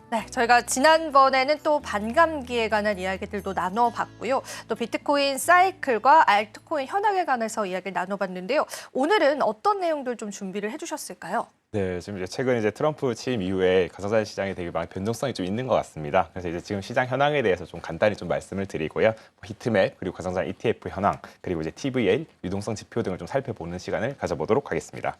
네, 저희가 지난번에는 또 반감기에 관한 이야기들도 나눠봤고요. 또 비트코인 사이클과 알트코인 현황에 관해서 이야기를 나눠봤는데요. 오늘은 어떤 내용들 좀 준비를 해주셨을까요? 네, 지금 이제 최근 트럼프 취임 이후에 가상자산 시장에 되게 많은 변동성이 좀 있는 것 같습니다. 그래서 이제 지금 시장 현황에 대해서 좀 간단히 좀 말씀을 드리고요. 히트맵 그리고 가상자산 ETF 현황 그리고 이제 TVL 유동성 지표 등을 좀 살펴보는 시간을 가져보도록 하겠습니다.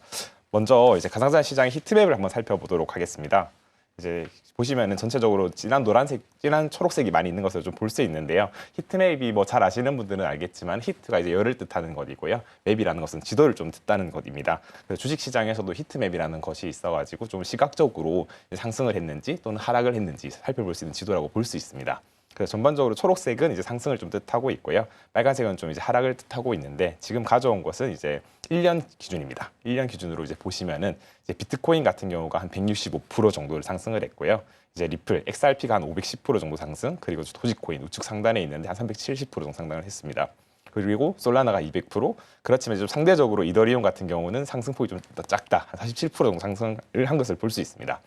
먼저 이제 가상자산 시장의 히트맵을 한번 살펴보도록 하겠습니다. 이제 보시면은 전체적으로 진한 노란색, 진한 초록색이 많이 있는 것을 좀 볼 수 있는데요. 히트맵이 뭐 잘 아시는 분들은 알겠지만 히트가 이제 열을 뜻하는 것이고요. 맵이라는 것은 지도를 좀 뜻하는 것입니다. 그래서 주식 시장에서도 히트맵이라는 것이 있어가지고 좀 시각적으로 상승을 했는지 또는 하락을 했는지 살펴볼 수 있는 지도라고 볼 수 있습니다. 그래서 전반적으로 초록색은 이제 상승을 좀 뜻하고 있고요. 빨간색은 좀 이제 하락을 뜻하고 있는데 지금 가져온 것은 이제 1년 기준입니다. 1년 기준으로 이제 보시면은 이제 비트코인 같은 경우가 한 165% 정도를 상승을 했고요. 이제 리플, XRP가 한 510% 정도 상승, 그리고 도지코인 우측 상단에 있는데 한 370% 정도 상승을 했습니다. 그리고 솔라나가 200%, 그렇지만 좀 상대적으로 이더리움 같은 경우는 상승폭이 좀 더 작다, 한 47% 정도 상승을 한 것을 볼 수 있습니다.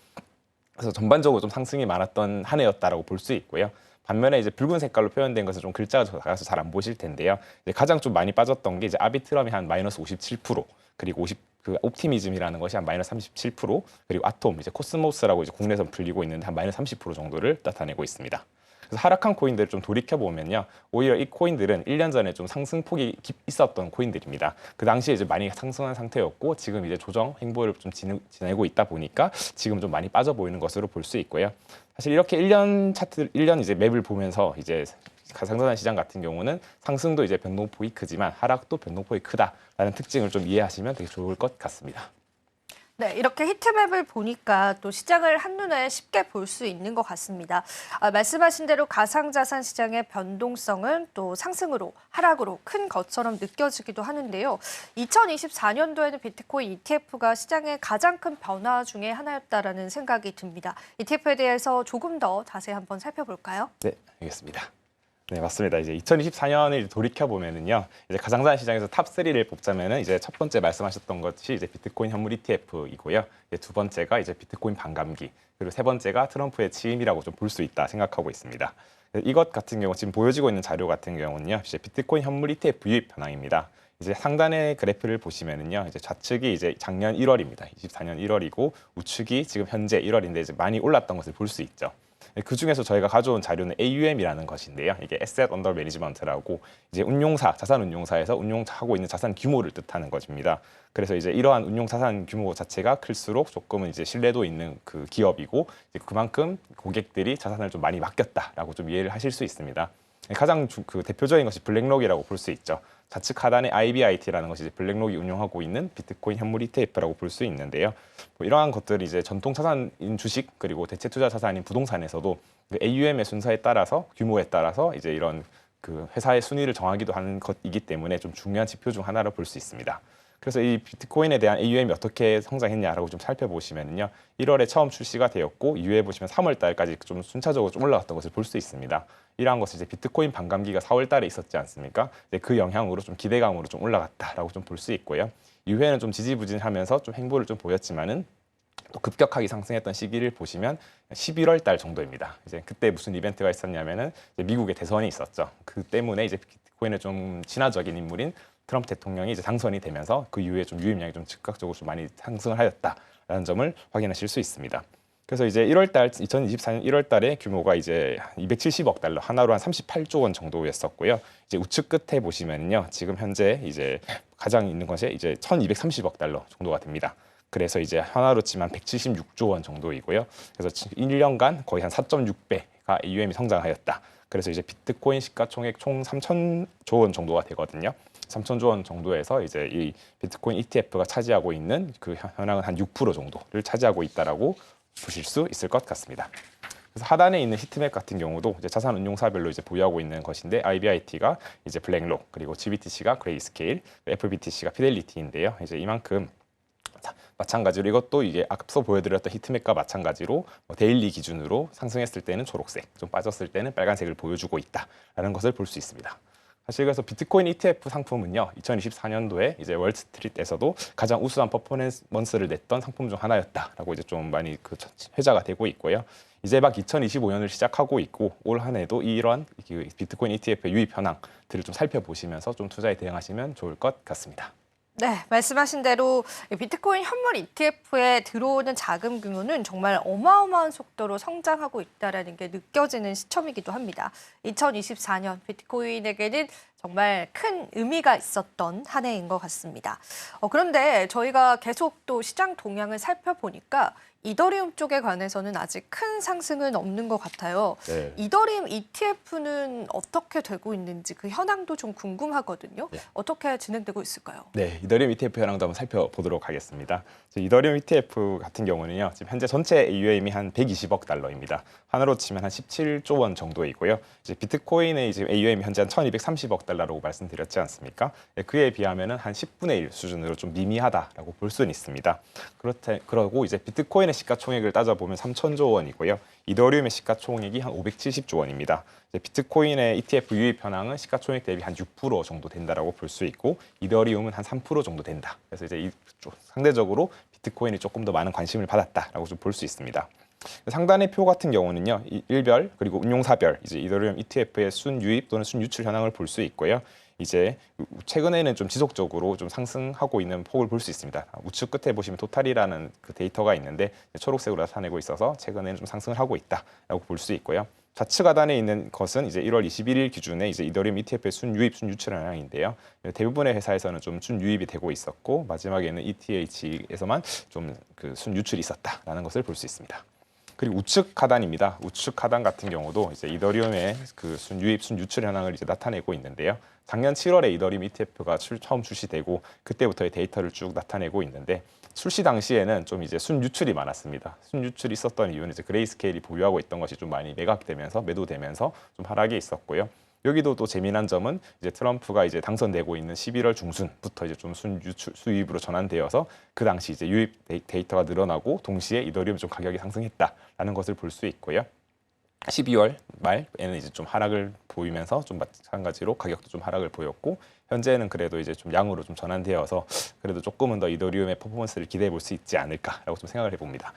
그래서 전반적으로 좀 상승이 많았던 한 해였다라고 볼 수 있고요. 반면에 이제 붉은 색깔로 표현된 것은 좀 글자가 작아서 잘 안 보실 텐데요. 이제 가장 좀 많이 빠졌던 게 이제 아비트럼이 한 마이너스 57%, 그리고 그 옵티미즘이라는 것이 한 마이너스 37%, 그리고 아톰, 이제 코스모스라고 이제 국내에서 불리고 있는데 한 마이너스 30% 정도를 나타내고 있습니다. 그래서 하락한 코인들을 좀 돌이켜 보면요, 오히려 이 코인들은 1년 전에 좀 상승폭이 있었던 코인들입니다. 그 당시에 이제 많이 상승한 상태였고 지금 이제 조정 행보를 좀 지내고 있다 보니까 지금 좀 많이 빠져 보이는 것으로 볼 수 있고요. 사실 이렇게 1년 차트, 1년 이제 맵을 보면서 이제 가상자산 시장 같은 경우는 상승도 이제 변동폭이 크지만 하락도 변동폭이 크다라는 특징을 좀 이해하시면 되게 좋을 것 같습니다. 네, 이렇게 히트맵을 보니까 또 시장을 한눈에 쉽게 볼 수 있는 것 같습니다. 말씀하신 대로 가상자산 시장의 변동성은 또 상승으로 하락으로 큰 것처럼 느껴지기도 하는데요. 2024년도에는 비트코인 ETF가 시장의 가장 큰 변화 중에 하나였다라는 생각이 듭니다. ETF에 대해서 조금 더 자세히 한번 살펴볼까요? 네, 알겠습니다. 네, 맞습니다. 이제 2024년을 돌이켜 보면은요, 이제 가상자산 시장에서 탑 3를 뽑자면은 이제 첫 번째 말씀하셨던 것이 이제 비트코인 현물 ETF이고요. 이제 두 번째가 이제 비트코인 반감기, 그리고 세 번째가 트럼프의 취임이라고 좀 볼 수 있다 생각하고 있습니다. 이것 같은 경우 지금 보여지고 있는 자료 같은 경우는요, 이제 비트코인 현물 ETF 유입 현황입니다. 이제 상단의 그래프를 보시면은요, 이제 좌측이 이제 작년 1월입니다. 24년 1월이고 우측이 지금 현재 1월인데 이제 많이 올랐던 것을 볼 수 있죠. 그 중에서 저희가 가져온 자료는 AUM이라는 것인데요. 이게 Asset Under Management라고 이제 운용사, 자산 운용사에서 운용하고 있는 자산 규모를 뜻하는 것입니다. 그래서 이제 이러한 운용 자산 규모 자체가 클수록 조금은 이제 신뢰도 있는 그 기업이고 이제 그만큼 고객들이 자산을 좀 많이 맡겼다라고 좀 이해를 하실 수 있습니다. 가장 그 대표적인 것이 블랙록이라고 볼 수 있죠. 좌측 하단에 IBIT라는 것이 이제 블랙록이 운용하고 있는 비트코인 현물 ETF라고 볼 수 있는데요. 뭐 이러한 것들이 이제 전통 자산인 주식 그리고 대체 투자 자산인 부동산에서도 그 AUM의 순서에 따라서 규모에 따라서 이제 이런 그 회사의 순위를 정하기도 하는 것이기 때문에 좀 중요한 지표 중 하나로 볼 수 있습니다. 그래서 이 비트코인에 대한 AUM이 어떻게 성장했냐라고 좀 살펴보시면요, 1월에 처음 출시가 되었고 이후에 보시면 3월 달까지 좀 순차적으로 좀 올라갔던 것을 볼 수 있습니다. 이러한 것이 이제 비트코인 반감기가 4월 달에 있었지 않습니까? 그 영향으로 좀 기대감으로 좀 올라갔다라고 좀 볼 수 있고요. 이후에는 좀 지지부진하면서 좀 행보를 좀 보였지만은 또 급격하게 상승했던 시기를 보시면 11월 달 정도입니다. 이제 그때 무슨 이벤트가 있었냐면은 이제 미국의 대선이 있었죠. 그 때문에 이제 비트코인의 좀 친화적인 인물인 트럼프 대통령이 이제 당선이 되면서 그 이후에 좀 유입량이 좀 즉각적으로 좀 많이 상승을 하였다라는 점을 확인하실 수 있습니다. 그래서 이제 2024년 1월 달에 규모가 이제 270억 달러, 하나로 한 38조 원 정도였었고요. 이제 우측 끝에 보시면요, 지금 현재 이제 가장 있는 것이 이제 1,230억 달러 정도가 됩니다. 그래서 이제 하나로 치면 176조 원 정도이고요. 그래서 1년간 거의 한 4.6배가 AUM이 성장하였다. 그래서 이제 비트코인 시가총액 총 3,000조 원 정도가 되거든요. 3,000조 원 정도에서 이제 이 비트코인 ETF가 차지하고 있는 그 현황은 한 6% 정도를 차지하고 있다라고 보실 수 있을 것 같습니다. 그래서 하단에 있는 히트맵 같은 경우도 이제 자산 운용사별로 이제 보유하고 있는 것인데 IBIT가 이제 블랙록, 그리고 GBTC가 그레이스케일, FBTC가 피델리티인데요. 이제 이만큼 마찬가지로 이것도 이게 앞서 보여드렸던 히트맵과 마찬가지로 데일리 기준으로 상승했을 때는 초록색, 좀 빠졌을 때는 빨간색을 보여주고 있다라는 것을 볼 수 있습니다. 사실 그래서 비트코인 ETF 상품은요, 2024년도에 이제 월스트리트에서도 가장 우수한 퍼포먼스를 냈던 상품 중 하나였다라고 이제 좀 많이 그 회자가 되고 있고요. 이제 막 2025년을 시작하고 있고 올 한 해도 이러한 비트코인 ETF의 유입 현황들을 좀 살펴보시면서 좀 투자에 대응하시면 좋을 것 같습니다. 네, 말씀하신 대로 비트코인 현물 ETF에 들어오는 자금 규모는 정말 어마어마한 속도로 성장하고 있다는 게 느껴지는 시점이기도 합니다. 2024년 비트코인에게는 정말 큰 의미가 있었던 한 해인 것 같습니다. 그런데 저희가 계속 또 시장 동향을 살펴보니까 이더리움 쪽에 관해서는 아직 큰 상승은 없는 것 같아요. 네. 이더리움 ETF는 어떻게 되고 있는지 그 현황도 좀 궁금하거든요. 네. 어떻게 진행되고 있을까요? 네, 이더리움 ETF 현황도 한번 살펴보도록 하겠습니다. 이더리움 ETF 같은 경우는요, 지금 현재 전체 AUM이 한 120억 달러입니다. 하나로 치면 한 17조 원 정도이고요. 이제 비트코인의 지금 AUM이 현재 한 1,230억 달러라고 말씀드렸지 않습니까? 그에 비하면은 한 10분의 1 수준으로 좀 미미하다라고 볼 수는 있습니다. 그러고 이제 비트코인의 시가총액을 따져보면 3,000조 원이고요. 이더리움의 시가총액이 한 570조 원입니다. 비트코인의 ETF 유입 현황은 시가총액 대비 한 6% 정도 된다라고 볼 수 있고 이더리움은 한 3% 정도 된다. 그래서 이제 상대적으로 비트코인이 조금 더 많은 관심을 받았다라고 좀 볼 수 있습니다. 상단의 표 같은 경우는요, 일별 그리고 운용사별 이제 이더리움 ETF의 순유입 또는 순유출 현황을 볼 수 있고요. 이제 최근에는 좀 지속적으로 좀 상승하고 있는 폭을 볼 수 있습니다. 우측 끝에 보시면 토탈이라는 그 데이터가 있는데 초록색으로 나타내고 있어서 최근에는 좀 상승을 하고 있다라고 볼 수 있고요. 좌측 하단에 있는 것은 이제 1월 21일 기준에 이제 이더리움 ETF의 순유입, 순유출 현황인데요. 대부분의 회사에서는 좀 순유입이 되고 있었고 마지막에는 ETH에서만 좀 그 순유출이 있었다라는 것을 볼 수 있습니다. 그리고 우측 하단입니다. 우측 하단 같은 경우도 이제 이더리움의 그 순유입, 순유출 현황을 이제 나타내고 있는데요. 작년 7월에 이더리움 ETF가 처음 출시되고 그때부터의 데이터를 쭉 나타내고 있는데 출시 당시에는 좀 이제 순유출이 많았습니다. 순유출이 있었던 이유는 이제 그레이스케일이 보유하고 있던 것이 좀 많이 매각되면서 매도되면서 좀 하락이 있었고요. 여기도 또 재미난 점은 이제 트럼프가 이제 당선되고 있는 11월 중순부터 이제 좀 순유출 수입으로 전환되어서 그 당시 이제 유입 데이터가 늘어나고 동시에 이더리움 좀 가격이 상승했다라는 것을 볼 수 있고요. 12월 말에는 이제 좀 하락을 보이면서 좀 마찬가지로 가격도 좀 하락을 보였고 현재는 그래도 이제 좀 양으로 좀 전환되어서 그래도 조금은 더 이더리움의 퍼포먼스를 기대해 볼 수 있지 않을까라고 좀 생각을 해봅니다.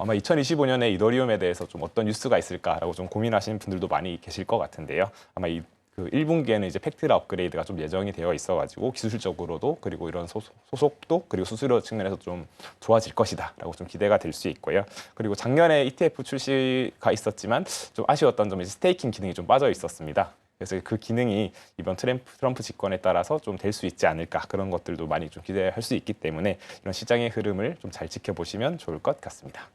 아마 2025년에 이더리움에 대해서 좀 어떤 뉴스가 있을까라고 좀 고민하시는 분들도 많이 계실 것 같은데요. 아마 그 1분기에는 이제 팩트라 업그레이드가 좀 예정이 되어 있어가지고 기술적으로도 그리고 이런 소속도 그리고 수수료 측면에서 좀 좋아질 것이다라고 좀 기대가 될 수 있고요. 그리고 작년에 ETF 출시가 있었지만 좀 아쉬웠던 점이 스테이킹 기능이 좀 빠져 있었습니다. 그래서 그 기능이 이번 트럼프 집권에 따라서 좀 될 수 있지 않을까 그런 것들도 많이 좀 기대할 수 있기 때문에 이런 시장의 흐름을 좀 잘 지켜보시면 좋을 것 같습니다.